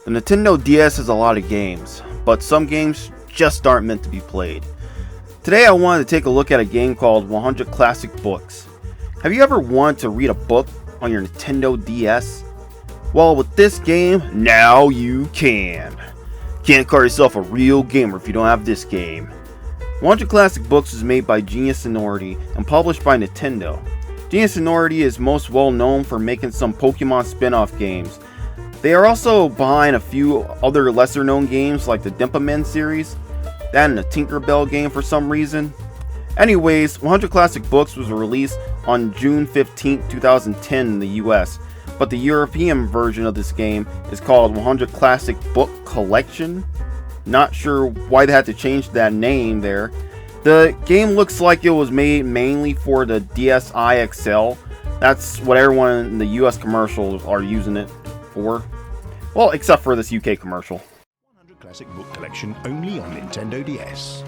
The Nintendo DS has a lot of games, but some games just aren't meant to be played. Today I wanted to take a look at a game called 100 Classic Books. Have you ever wanted to read a book on your Nintendo DS? Well, with this game, now you can. Can't call yourself a real gamer if you don't have this game. 100 Classic Books was made by Genius Sonority and published by Nintendo. Genius Sonority is most well known for making some Pokemon spin-off games. They are also behind a few other lesser known games like the Denpa series, that and the Tinkerbell game for some reason. Anyways, 100 Classic Books was released on June 15, 2010 in the US, but the European version of this game is called 100 Classic Book Collection. Not sure why they had to change that name there. The game looks like it was made mainly for the DSi XL. That's what everyone in the US commercials are using it for. Well, except for this UK commercial. 100 Classic Book Collection only on Nintendo DS.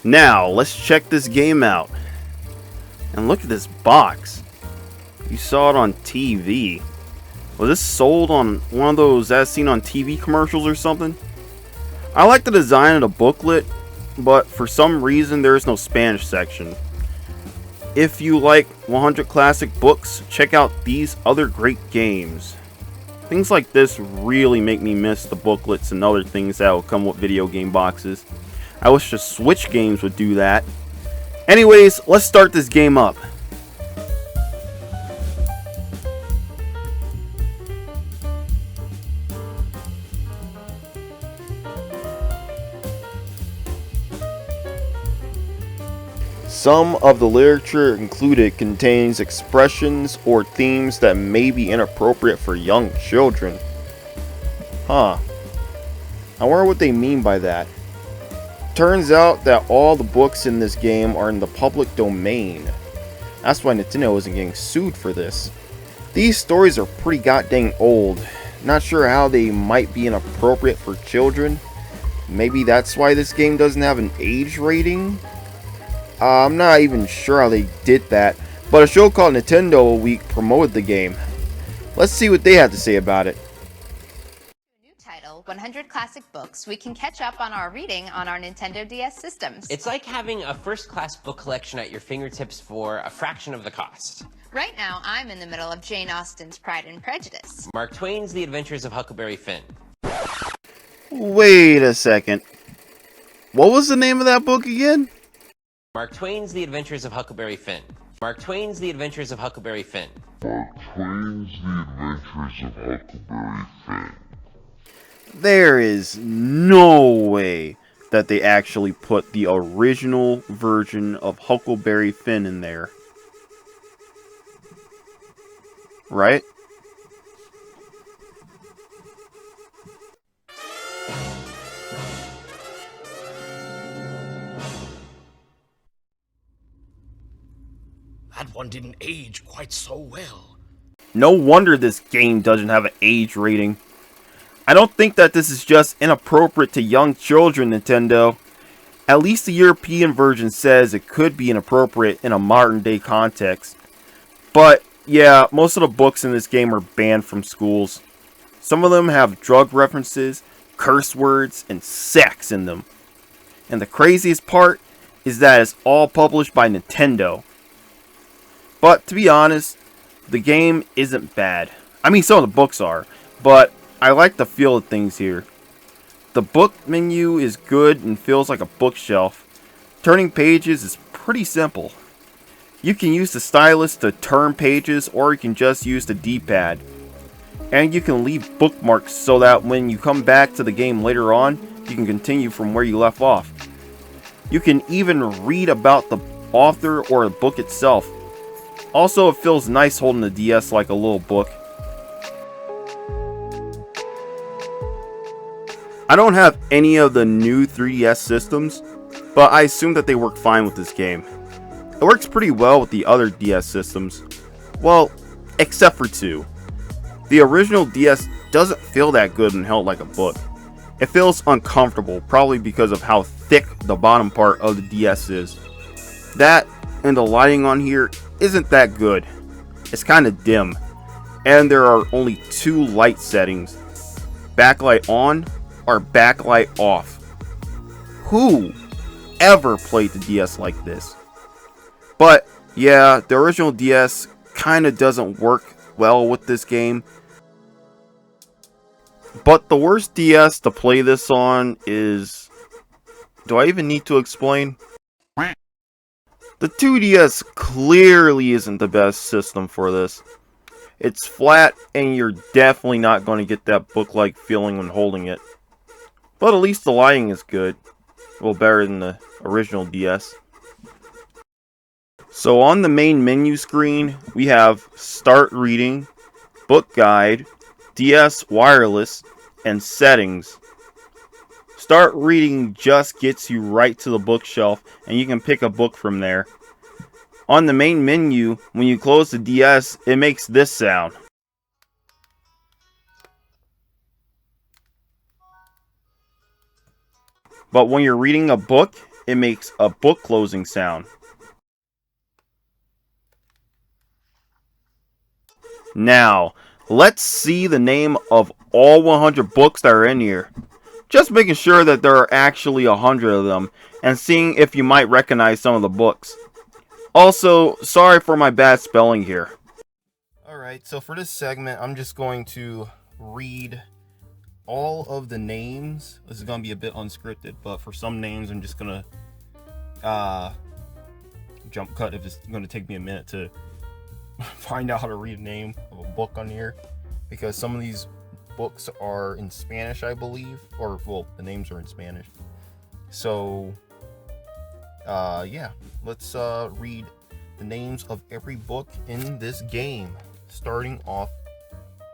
Now, let's check this game out. And look at this box. You saw it on TV. Was this sold on one of those as seen on TV commercials or something? I like the design of the booklet, but for some reason there is no Spanish section. If you like 100 Classic Books, check out these other great games. Things like this really make me miss the booklets and other things that will come with video game boxes. I wish the Switch games would do that. Anyways, let's start this game up. Some of the literature included contains expressions or themes that may be inappropriate for young children. I wonder what they mean by that. Turns out that all the books in this game are in the public domain. That's why Nintendo isn't getting sued for this. These stories are pretty goddamn old. Not sure how they might be inappropriate for children. Maybe that's why this game doesn't have an age rating? I'm not even sure how they did that, but a show called Nintendo Week promoted the game. Let's see what they have to say about it. New title, 100 Classic Books. We can catch up on our reading on our Nintendo DS systems. It's like having a first-class book collection at your fingertips for a fraction of the cost. Right now, I'm in the middle of Jane Austen's Pride and Prejudice. Mark Twain's The Adventures of Huckleberry Finn. Wait a second. What was the name of that book again? Mark Twain's The Adventures of Huckleberry Finn. Mark Twain's The Adventures of Huckleberry Finn. Mark Twain's The Adventures of Huckleberry Finn. There is no way that they actually put the original version of Huckleberry Finn in there. Right? That one didn't age quite so well. No wonder this game doesn't have an age rating. I don't think that this is just inappropriate to young children, Nintendo. At least the European version says it could be inappropriate in a modern day context. But yeah, most of the books in this game are banned from schools. Some of them have drug references, curse words, and sex in them. And the craziest part is that it's all published by Nintendo. But to be honest, the game isn't bad. I mean, some of the books are, but I like the feel of things here. The book menu is good and feels like a bookshelf. Turning pages is pretty simple. You can use the stylus to turn pages, or you can just use the D-pad. And you can leave bookmarks so that when you come back to the game later on, you can continue from where you left off. You can even read about the author or the book itself. Also, it feels nice holding the DS like a little book. I don't have any of the new 3DS systems, but I assume that they work fine with this game. It works pretty well with the other DS systems. Well, except for two. The original DS doesn't feel that good when held like a book. It feels uncomfortable, probably because of how thick the bottom part of the DS is. That and the lighting on here isn't that good. It's kind of dim, and there are only two light settings. backlight on or backlight off. Who ever played the DS like this? But yeah, the original DS kind of doesn't work well with this game. But the worst DS to play this on is... Do I even need to explain? The 2DS clearly isn't the best system for this. It's flat, and you're definitely not going to get that book-like feeling when holding it. But at least the lighting is good. Well, better than the original DS. So on the main menu screen, we have Start Reading, Book Guide, DS Wireless, and Settings. Start Reading just gets you right to the bookshelf, and you can pick a book from there. On the main menu, when you close the DS, it makes this sound. But when you're reading a book, it makes a book closing sound. Now, let's see the name of all 100 books that are in here. Just making sure that there are actually 100 of them, and seeing if you might recognize some of the books. Also, sorry for my bad spelling here. Alright, so for this segment, I'm just going to read all of the names. This is going to be a bit unscripted, but for some names, I'm just going to jump cut if it's going to take me a minute to find out how to read a name of a book on here. Because some of these books are in Spanish, I believe. Or, well, the names are in Spanish. So... yeah, let's read the names of every book in this game, starting off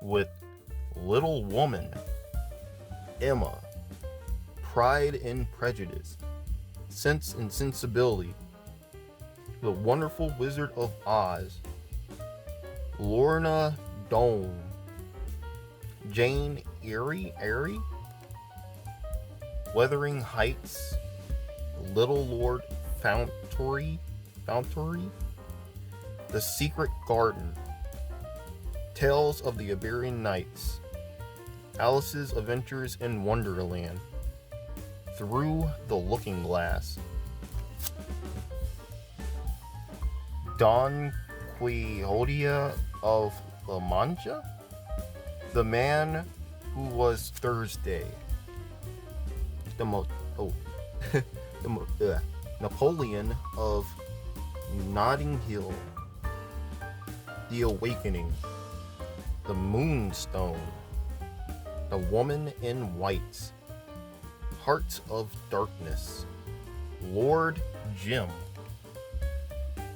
with Little Woman, Emma, Pride and Prejudice, Sense and Sensibility, The Wonderful Wizard of Oz, Lorna Doone, Jane Eyre, Wuthering Heights, Little Lord Fauntleroy, The Secret Garden, Tales of the Iberian Nights, Alice's Adventures in Wonderland, Through the Looking Glass, Don Quixote of La Mancha, The Man Who Was Thursday, Napoleon of Notting Hill, The Awakening, The Moonstone, The Woman in White, Heart of Darkness, Lord Jim,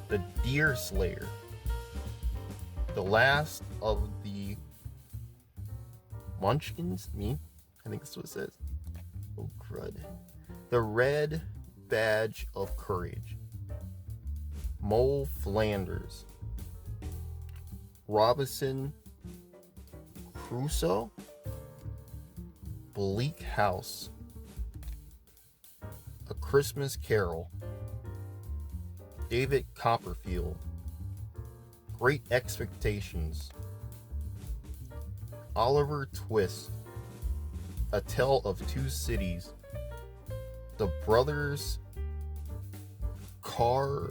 The Deer Slayer, The Last of the Munchkins, I think that's what it says. Oh crud. The Red Badge of Courage, Mole Flanders, Robinson Crusoe, Bleak House, A Christmas Carol, David Copperfield, Great Expectations, Oliver Twist, A Tale of Two Cities, The Brothers Karamazov,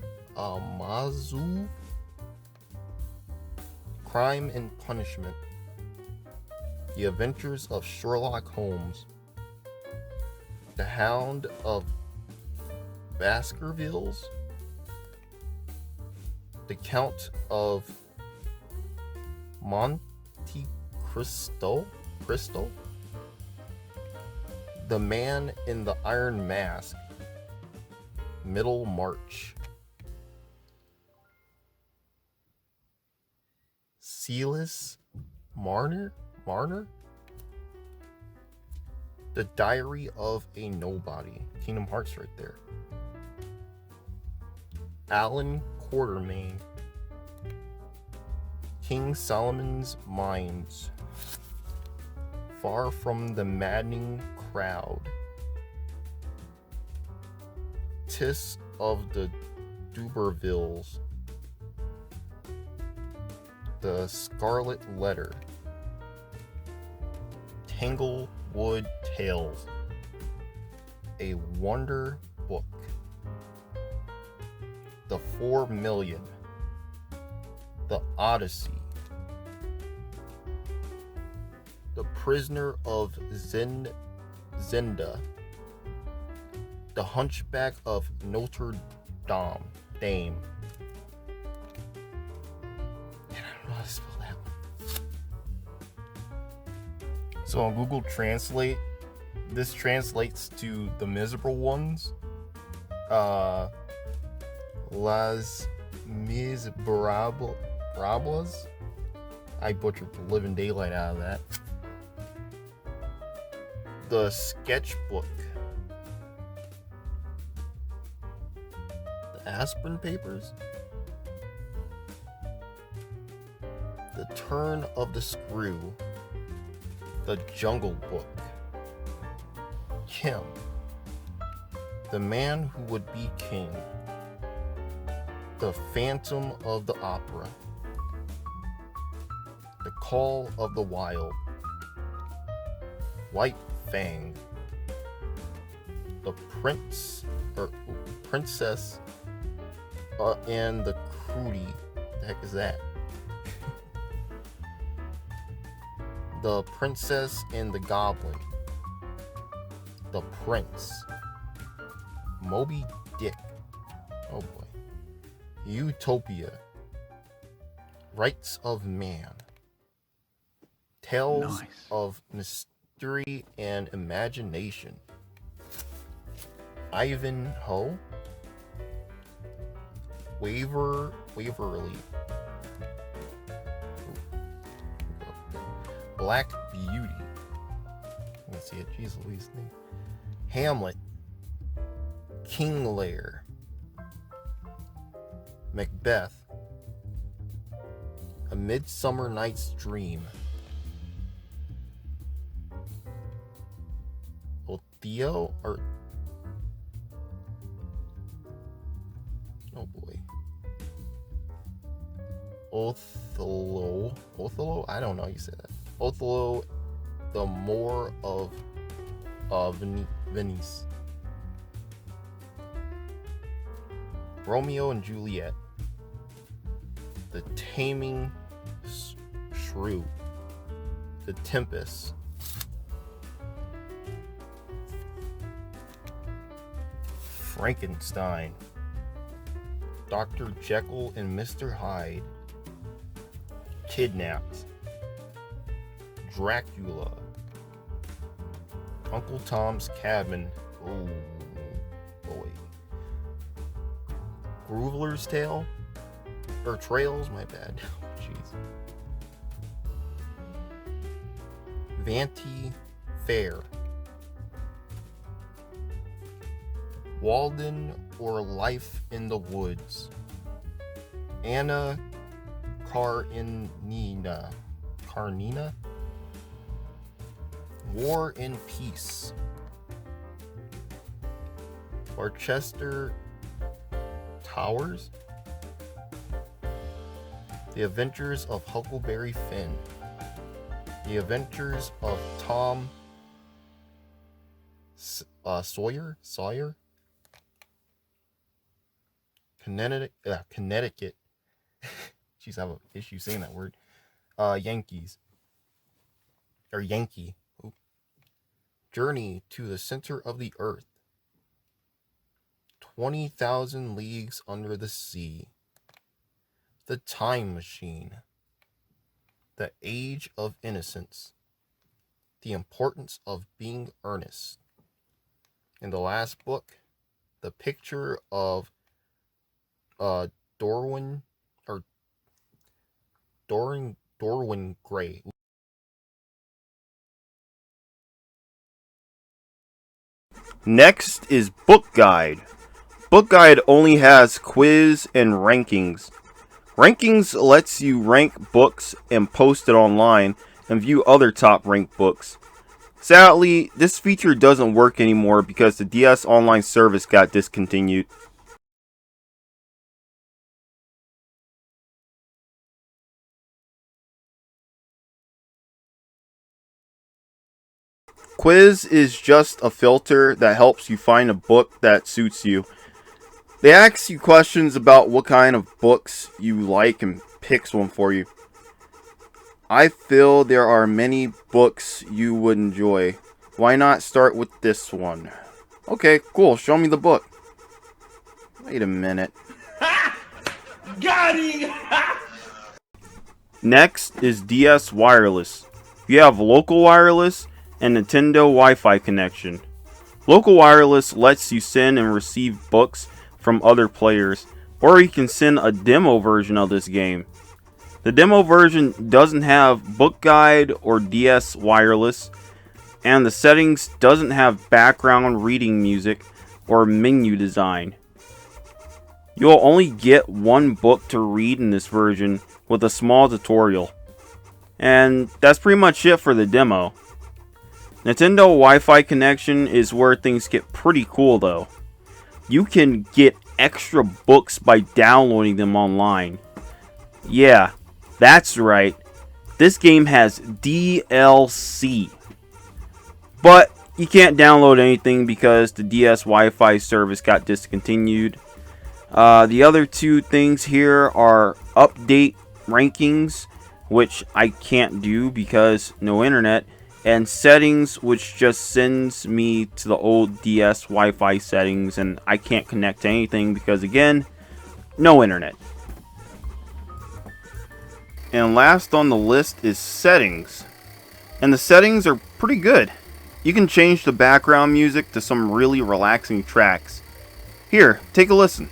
Crime and Punishment, The Adventures of Sherlock Holmes, The Hound of Baskervilles, The Count of Monte Cristo, The Man in the Iron Mask, Middlemarch, Silas Marner, The Diary of a Nobody, Kingdom Hearts right there, Alan Quatermain, King Solomon's Mines, Far from the Maddening Crowd, Tis of the Dubervilles, The Scarlet Letter, Tanglewood Tales, A Wonder Book, The 4 Million, The Odyssey, The Prisoner of Zenda, The Hunchback of Notre Dame. I don't know how to spell that one. So on Google Translate, this translates to The Miserable Ones. Las Miserables. I butchered the living daylight out of that. The Sketchbook. The Aspirin Papers. The Turn of the Screw. The Jungle Book. Kim. The Man Who Would Be King. The Phantom of the Opera. The Call of the Wild. White Fang. The Princess and the Crudy. The heck is that? The Princess and the Goblin. The Prince. Moby Dick. Oh boy. Utopia. Rights of Man. Tales of Mystery and Imagination. Ivanhoe. Waverly. Black Beauty. Let's see it. Jeez Louise name. Hamlet. King Lear. Macbeth. A Midsummer Night's Dream. Othello or oh boy. Othello. I don't know how you say that. Othello, the Moor of Venice. Romeo and Juliet. The Taming Shrew. The Tempest. Frankenstein. Dr. Jekyll and Mr. Hyde. Kidnapped. Dracula. Uncle Tom's Cabin. Oh boy. Groovler's Tale? Or Trails, my bad. Jeez. Vanity Fair. Walden or Life in the Woods. Anna Karenina. War and Peace. Barchester Towers. The Adventures of Huckleberry Finn. The Adventures of Tom Sawyer. Connecticut. Jeez, I have an issue saying that word. Yankee. Ooh. Journey to the Center of the Earth. 20,000 Leagues Under the Sea. The Time Machine. The Age of Innocence. The Importance of Being Earnest. In the last book, The Picture of Dorian Gray. Next is Book Guide. Book Guide only has quiz and rankings. Rankings lets you rank books and post it online and view other top ranked books. Sadly, this feature doesn't work anymore because the DS Online service got discontinued. quiz is just a filter that helps you find a book that suits you. They ask you questions about what kind of books you like and picks one for you. I feel there are many books you would enjoy. Why not start with this one? Okay, cool. Show me the book. Wait a minute. Got him! Next is DS Wireless. You have local wireless and Nintendo Wi-Fi connection. Local wireless lets you send and receive books from other players, or you can send a demo version of this game. The demo version doesn't have book guide or DS Wireless, and the settings doesn't have background reading music or menu design. You'll only get one book to read in this version with a small tutorial. And that's pretty much it for the demo. Nintendo Wi-Fi connection is where things get pretty cool though. You can get extra books by downloading them online. Yeah, that's right. This game has DLC. But you can't download anything because the DS Wi-Fi service got discontinued. The other two things here are update rankings, which I can't do because no internet, and settings, which just sends me to the old DS Wi-Fi settings, and I can't connect to anything because, again, no internet. And last on the list is settings. And the settings are pretty good. You can change the background music to some really relaxing tracks. Here, take a listen.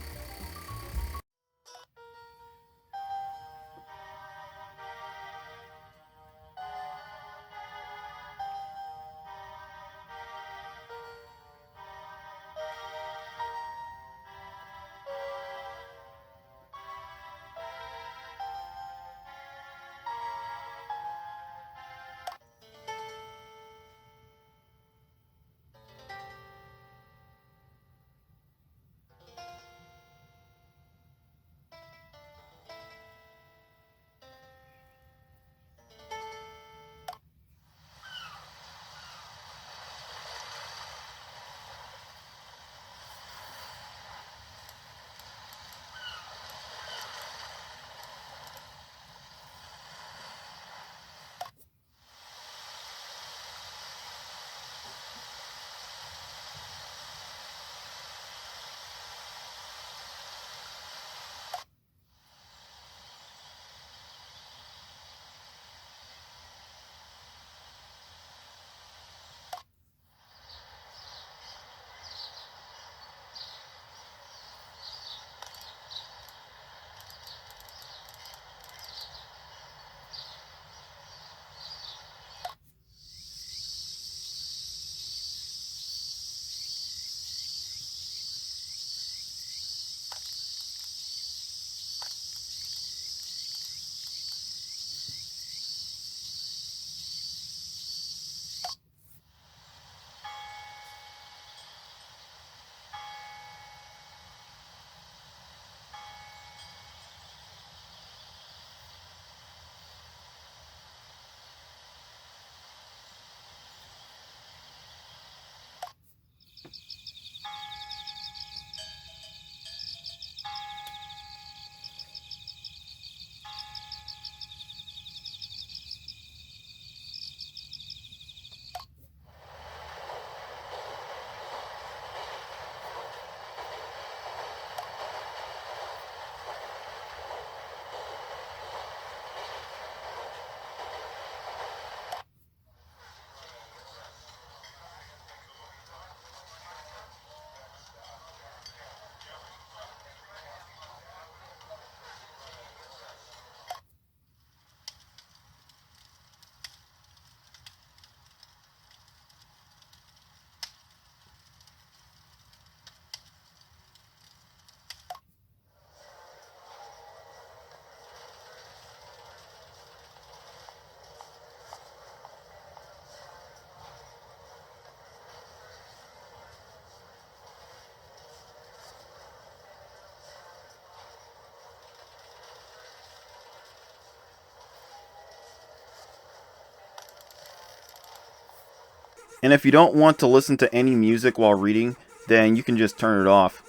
And if you don't want to listen to any music while reading, then you can just turn it off.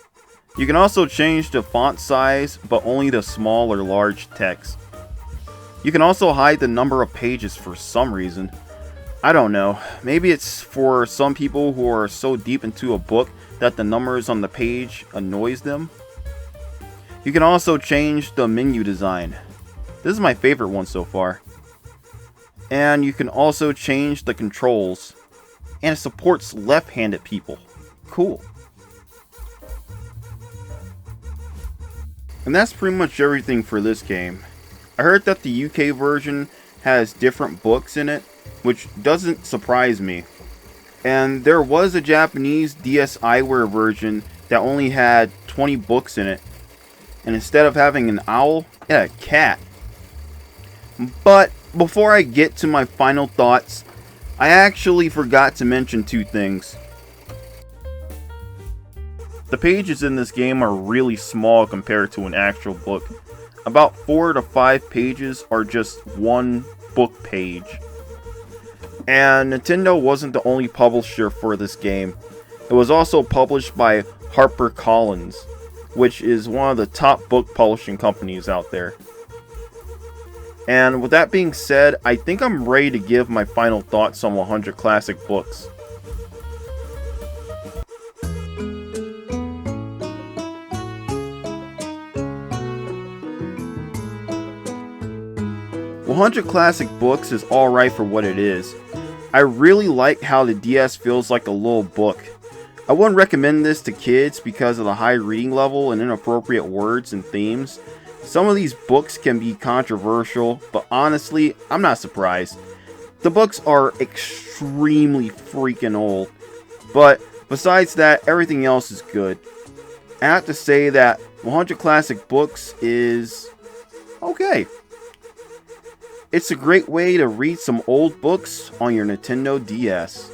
You can also change the font size, but only the small or large text. You can also hide the number of pages for some reason. I don't know, maybe it's for some people who are so deep into a book that the numbers on the page annoys them. You can also change the menu design. This is my favorite one so far. And you can also change the controls. And it supports left-handed people. Cool. And that's pretty much everything for this game. I heard that the UK version has different books in it, which doesn't surprise me. And there was a Japanese DSiWare version that only had 20 books in it. And instead of having an owl, it had a cat. But before I get to my final thoughts, I actually forgot to mention two things. The pages in this game are really small compared to an actual book. About 4 to 5 pages are just one book page. And Nintendo wasn't the only publisher for this game. It was also published by HarperCollins, which is one of the top book publishing companies out there. And with that being said, I think I'm ready to give my final thoughts on 100 Classic Books. "100 Classic Books" is alright for what it is. I really like how the DS feels like a little book. I wouldn't recommend this to kids because of the high reading level and inappropriate words and themes. Some of these books can be controversial, but honestly, I'm not surprised. The books are extremely freaking old, but besides that, everything else is good. I have to say that 100 Classic Books is okay. It's a great way to read some old books on your Nintendo DS.